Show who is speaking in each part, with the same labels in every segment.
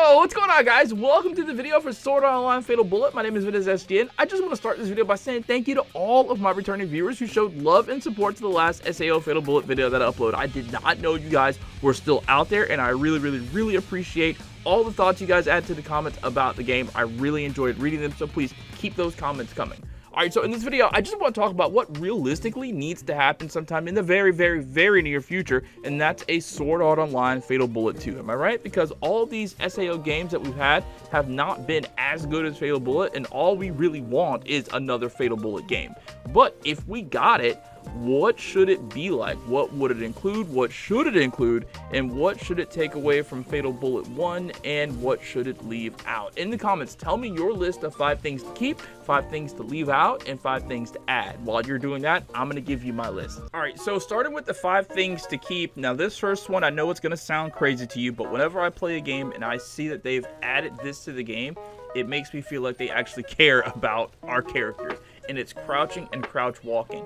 Speaker 1: Yo, what's going on, guys? Welcome to the video for SwordArtOnlineFatalBullet. My name is Ventus. I just want to start this video by saying thank you to all of my returning viewers who showed love and support to the last SAO FatalBullet video that I uploaded. I did not know you guys were still out there, and I really appreciate all the thoughts you guys add to the comments about the game. I really enjoyed reading them, so please keep those comments coming. Alright, so in this video, I just want to talk about what realistically needs to happen sometime in the very near future, and that's a Sword Art Online FatalBullet 2. Am I right? Because all these SAO games that we've had have not been as good as FatalBullet, and all we really want is another FatalBullet game. But if we got it, what should it be like? What would it include? What should it include? And what should it take away from FatalBullet 1? And what should it leave out? In the comments, tell me your list of 5 things to keep, 5 things to leave out, and 5 things to add. While you're doing that, I'm going to give you my list. Alright, so starting with the 5 things to keep. Now this first one, I know it's going to sound crazy to you, but whenever I play a game and I see that they've added this to the game, it makes me feel like they actually care about our characters. And it's crouching and crouch walking.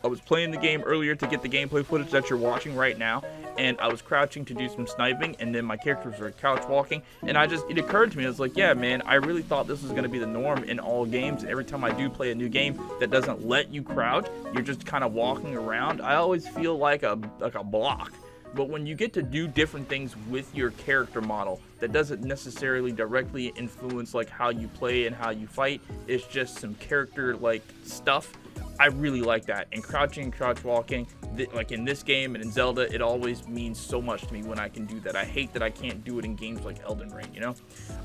Speaker 1: I was playing the game earlier to get the gameplay footage that you're watching right now, and I was crouching to do some sniping, and then my characters were couch walking, and it occurred to me, I was like, yeah, man, I really thought this was going to be the norm in all games. Every time I do play a new game that doesn't let you crouch, you're just kind of walking around. I always feel like a block. But when you get to do different things with your character model that doesn't necessarily directly influence like how you play and how you fight, it's just some character like stuff, I really like that. And crouching and crouch walking, like in this game and in Zelda, it always means so much to me when I can do that. I hate that I can't do it in games like Elden Ring, you know?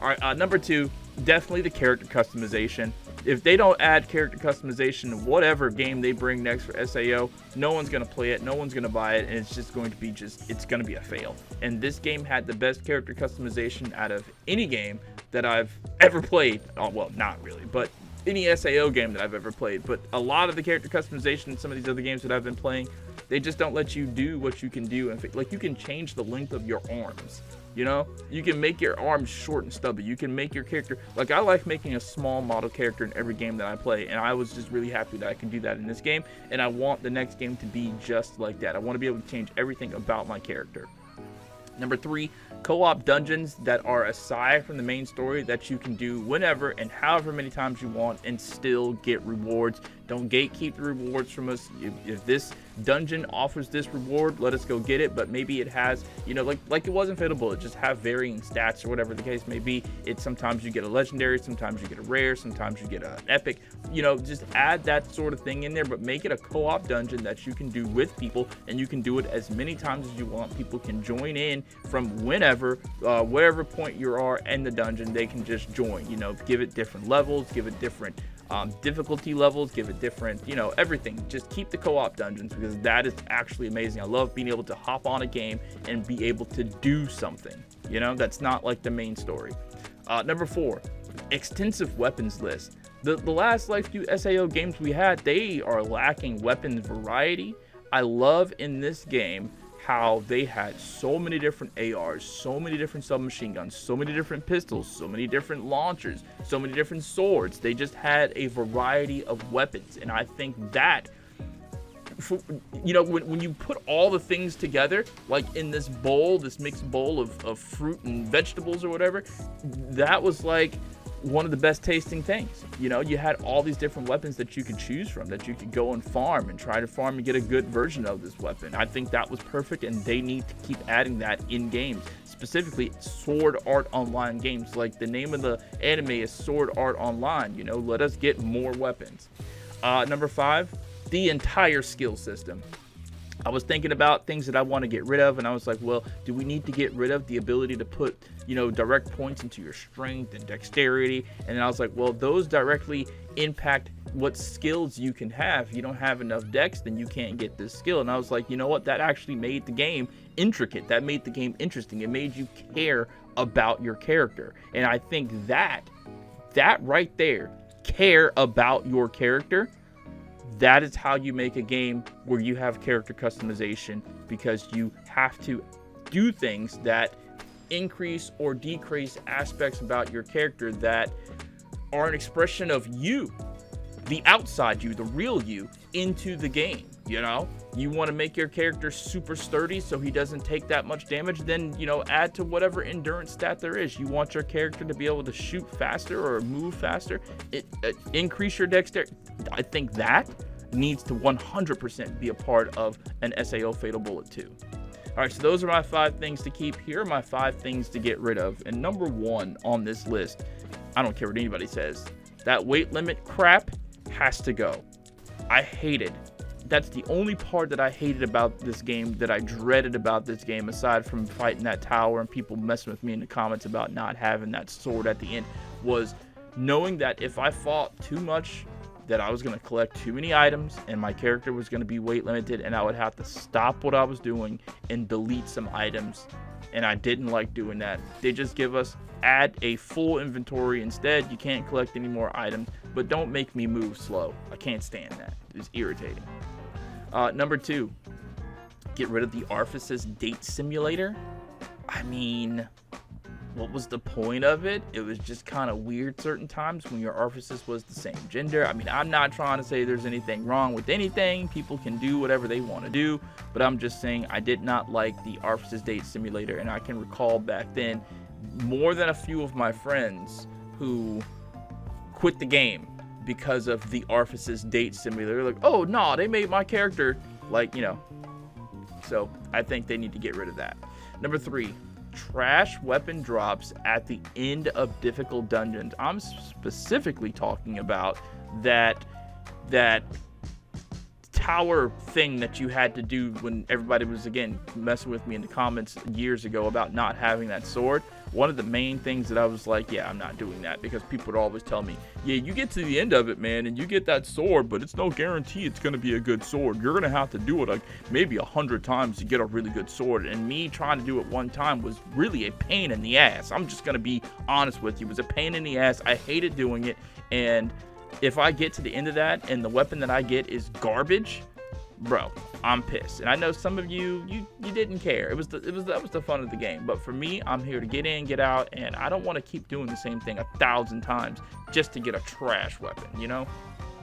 Speaker 1: Alright, number 2, definitely the character customization. If they don't add character customization in whatever game they bring next for SAO, no one's going to play it, no one's going to buy it, and it's just going to be it's going to be a fail. And this game had the best character customization out of any game that I've ever played. Oh, well, not really, but any SAO game that I've ever played. But a lot of the character customization in some of these other games that I've been playing, they just don't let you do what you can do. And like, you can change the length of your arms. You know, you can make your arms short and stubby. You can make your character, like, I like making a small model character in every game that I play, and I was just really happy that I can do that in this game, and I want the next game to be just like that. I want to be able to change everything about my character. Number 3, co-op dungeons that are aside from the main story that you can do whenever and however many times you want and still get rewards. Don't gatekeep the rewards from us. If this dungeon offers this reward, let us go get it. But maybe it has, you know, like it was in FatalBullet, just have varying stats or whatever the case may be. It's sometimes you get a legendary, sometimes you get a rare, sometimes you get an epic. You know, just add that sort of thing in there, but make it a co-op dungeon that you can do with people, and you can do it as many times as you want. People can join in from whenever, whatever point you are in the dungeon, they can just join. You know, give it different levels, give it different difficulty levels, give it different, you know, everything. Just keep the co-op dungeons, because that is actually amazing. I love being able to hop on a game and be able to do something, you know, that's not like the main story. Number 4, extensive weapons list. The last like few SAO games we had, they are lacking weapons variety. I love in this game how they had so many different ARs, so many different submachine guns, so many different pistols, so many different launchers, so many different swords. They just had a variety of weapons, and I think that, you know, when you put all the things together, like in this bowl, this mixed bowl of fruit and vegetables or whatever, that was like one of the best tasting things. You know, you had all these different weapons that you could choose from, that you could go and farm and try to farm and get a good version of this weapon. I think that was perfect, and they need to keep adding that in games, specifically Sword Art Online games. Like, the name of the anime is Sword Art Online. You know, let us get more weapons. Number 5, the entire skill system. I was thinking about things that I want to get rid of, and I was like, well, do we need to get rid of the ability to put, you know, direct points into your strength and dexterity? And then I was like, well, those directly impact what skills you can have. If you don't have enough dex, then you can't get this skill. And I was like, you know what, that actually made the game intricate. That made the game interesting. It made you care about your character. And I think that right there, care about your character, that is how you make a game where you have character customization, because you have to do things that increase or decrease aspects about your character that are an expression of you. the outside you, the real you, into the game. You know, you want to make your character super sturdy so he doesn't take that much damage, then, you know, add to whatever endurance stat there is. You want your character to be able to shoot faster or move faster, increase your dexterity. I think that needs to 100% be a part of an SAO Fatal Bullet 2. All right, so those are my 5 things to keep. Here are my 5 things to get rid of. And number 1 on this list, I don't care what anybody says, that weight limit crap has to go. I hate it. That's the only part that I hated about this game, that I dreaded about this game, aside from fighting that tower and people messing with me in the comments about not having that sword at the end, was knowing that if I fought too much, that I was going to collect too many items and my character was going to be weight limited, and I would have to stop what I was doing and delete some items. And I didn't like doing that. They just give us, add a full inventory instead. You can't collect any more items, but don't make me move slow. I can't stand that. It's irritating. Number 2, get rid of the Arfice's date simulator. I mean, what was the point of it? It was just kind of weird certain times when your Arfices was the same gender. I mean, I'm not trying to say there's anything wrong with anything. People can do whatever they want to do, but I'm just saying I did not like the Arfice's date simulator, and I can recall back then more than a few of my friends who quit the game because of the Arfice's date simulator. Like, oh no, they made my character, like, you know. So I think they need to get rid of that. Number 3, trash weapon drops at the end of difficult dungeons. I'm specifically talking about that tower thing that you had to do when everybody was, again, messing with me in the comments years ago about not having that sword. One of the main things that I was like, yeah, I'm not doing that, because people would always tell me, yeah, you get to the end of it, man, and you get that sword, but it's no guarantee it's going to be a good sword. You're going to have to do it like maybe 100 times to get a really good sword. And me trying to do it one time was really a pain in the ass. I'm just going to be honest with you. It was a pain in the ass. I hated doing it. And if I get to the end of that and the weapon that I get is garbage, bro, I'm pissed. And I know some of you didn't care. That was the fun of the game. But for me, I'm here to get in, get out, and I don't want to keep doing the same thing 1,000 times just to get a trash weapon, you know?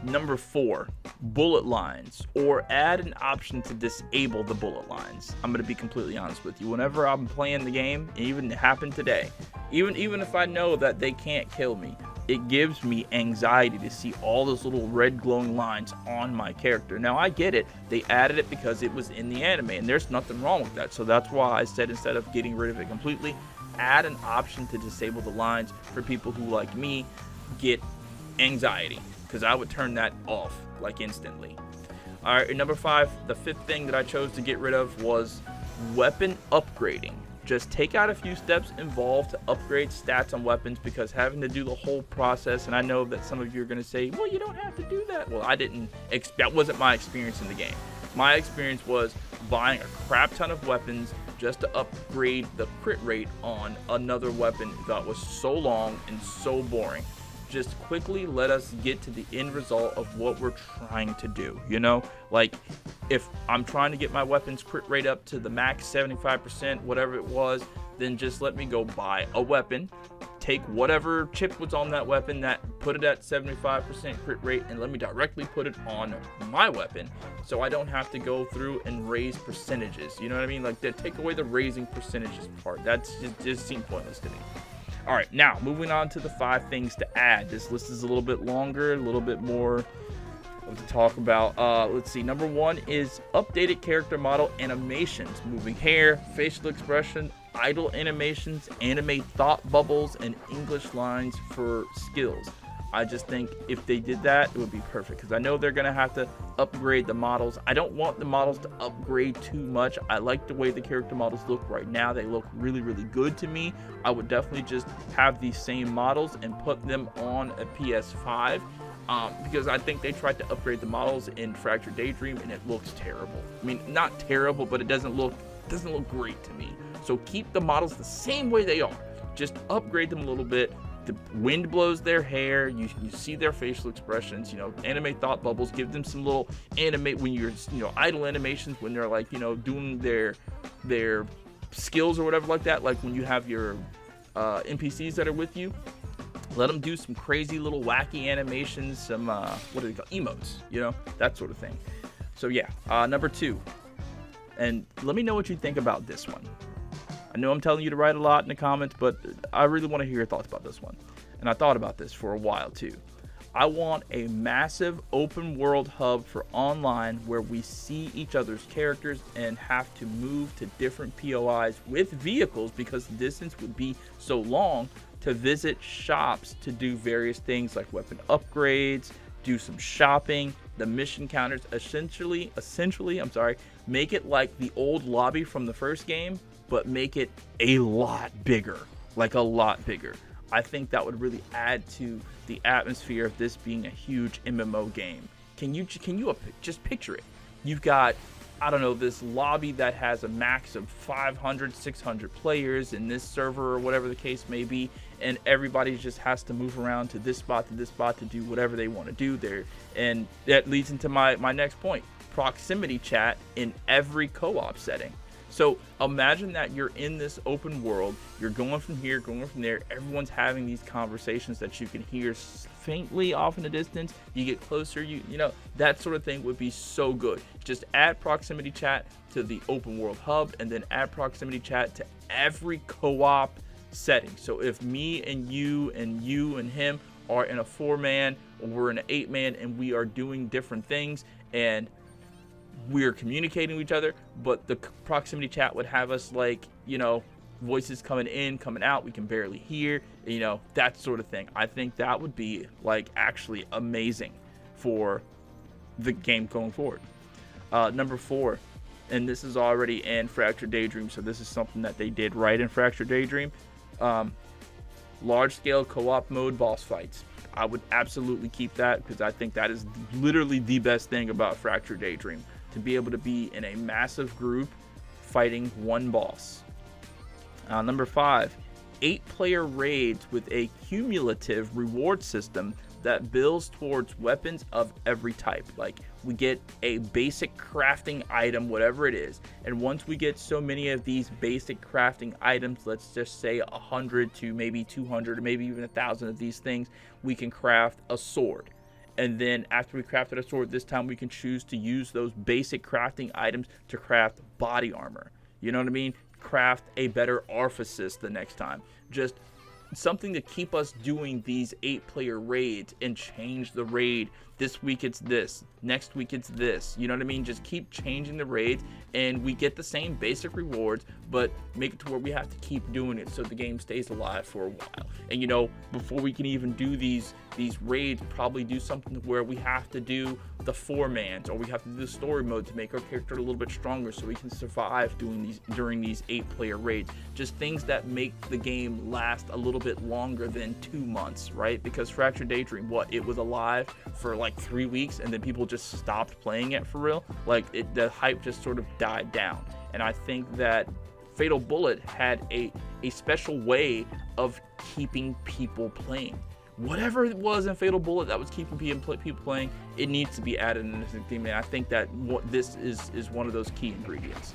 Speaker 1: Number 4, bullet lines, or add an option to disable the bullet lines. I'm going to be completely honest with you. Whenever I'm playing the game, and even it happened today, even if I know that they can't kill me, it gives me anxiety to see all those little red glowing lines on my character. Now, I get it. They added it because it was in the anime, and there's nothing wrong with that. So that's why I said, instead of getting rid of it completely, add an option to disable the lines for people who, like me, get anxiety, because I would turn that off like instantly. All right, number 5, the 5th thing that I chose to get rid of was weapon upgrading. Just take out a few steps involved to upgrade stats on weapons, because having to do the whole process, and I know that some of you are going to say, well, you don't have to do that. Well, that wasn't my experience in the game. My experience was buying a crap ton of weapons just to upgrade the crit rate on another weapon. That was so long and so boring. Just quickly let us get to the end result of what we're trying to do, you know? Like, if I'm trying to get my weapons crit rate up to the max 75%, whatever it was, then just let me go buy a weapon, take whatever chip was on that weapon, that put it at 75% crit rate, and let me directly put it on my weapon, so I don't have to go through and raise percentages. You know what I mean? Like, take away the raising percentages part. That's just seemed pointless to me. All right, now moving on to the 5 things to add. This list is a little bit longer, a little bit more to talk about. Let's see. Number 1 is updated character model animations, moving hair, facial expression, idle animations, anime thought bubbles, and English lines for skills. I just think if they did that, it would be perfect, because I know they're going to have to upgrade the models. I don't want the models to upgrade too much. I like the way the character models look right now. They look really, really good to me. I would definitely just have these same models and put them on a PS5, because I think they tried to upgrade the models in Fractured Daydream, and it looks terrible. I mean, not terrible, but it doesn't look great to me. So keep the models the same way they are. Just upgrade them a little bit. The wind blows their hair, you see their facial expressions, you know, anime thought bubbles, give them some little when you're, you know, idle animations when they're, like, you know, doing their skills or whatever like that, like when you have your NPCs that are with you, Let them do some crazy little wacky animations, some, what do they call emotes, you know, that sort of thing. So yeah, number 2. And let me know what you think about this one. I know I'm telling you to write a lot in the comments, but I really want to hear your thoughts about this one. And I thought about this for a while too. I want a massive open world hub for online where we see each other's characters and have to move to different POIs with vehicles, because the distance would be so long, to visit shops to do various things like weapon upgrades, do some shopping, the mission counters, essentially, make it like the old lobby from the first game, but make it a lot bigger, like a lot bigger. I think that would really add to the atmosphere of this being a huge MMO game. Can you just picture it? You've got, I don't know, this lobby that has a max of 500, 600 players in this server or whatever the case may be, and everybody just has to move around to this spot to do whatever they want to do there. And that leads into my next point, proximity chat in every co-op setting. So imagine that you're in this open world, you're going from here, going from there, everyone's having these conversations that you can hear faintly off in the distance. You get closer, you know, that sort of thing would be so good. Just add proximity chat to the open world hub, and then add proximity chat to every co-op setting. So if me and you and him are in a 4-man, or we're in an 8-man, and we are doing different things, and we're communicating with each other, but the proximity chat would have us, like, you know, voices coming in, coming out, we can barely hear, you know, that sort of thing. I think that would be, like, actually amazing for the game going forward. Number 4, and this is already in Fractured Daydream, so this is something that they did right in Fractured Daydream. Large scale co-op mode boss fights. I would absolutely keep that, because I think that is literally the best thing about Fractured Daydream, to be able to be in a massive group fighting one boss. Number 5, 8-player raids with a cumulative reward system that builds towards weapons of every type. Like, we get a basic crafting item, whatever it is, and once we get so many of these basic crafting items, let's just say 100 to maybe 200 or maybe even 1,000 of these things, we can craft a sword. And then after we crafted a sword, this time we can choose to use those basic crafting items to craft body armor. You know what I mean? Craft a better arficis the next time. Just something to keep us doing these 8-player raids and change the raid. This week it's this, next week it's this. You know what I mean? Just keep changing the raids, and we get the same basic rewards, but make it to where we have to keep doing it so the game stays alive for a while. And you know, before we can even do these raids, probably do something where we have to do the 4-mans, or we have to do the story mode to make our character a little bit stronger so we can survive during these 8-player raids. Just things that make the game last a little bit longer than 2 months, right? Because Fractured Daydream, it was alive for like 3 weeks, and then people just stopped playing it for real. Like, the hype just sort of died down. And I think that FatalBullet had a special way of keeping people playing. Whatever it was in FatalBullet that was keeping people playing, it needs to be added in this theme, and I think that this is one of those key ingredients.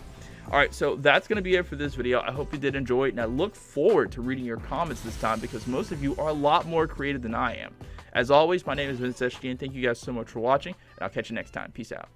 Speaker 1: Alright, so that's going to be it for this video. I hope you did enjoy it, and I look forward to reading your comments this time, because most of you are a lot more creative than I am. As always, my name is Ventus, and thank you guys so much for watching, and I'll catch you next time. Peace out.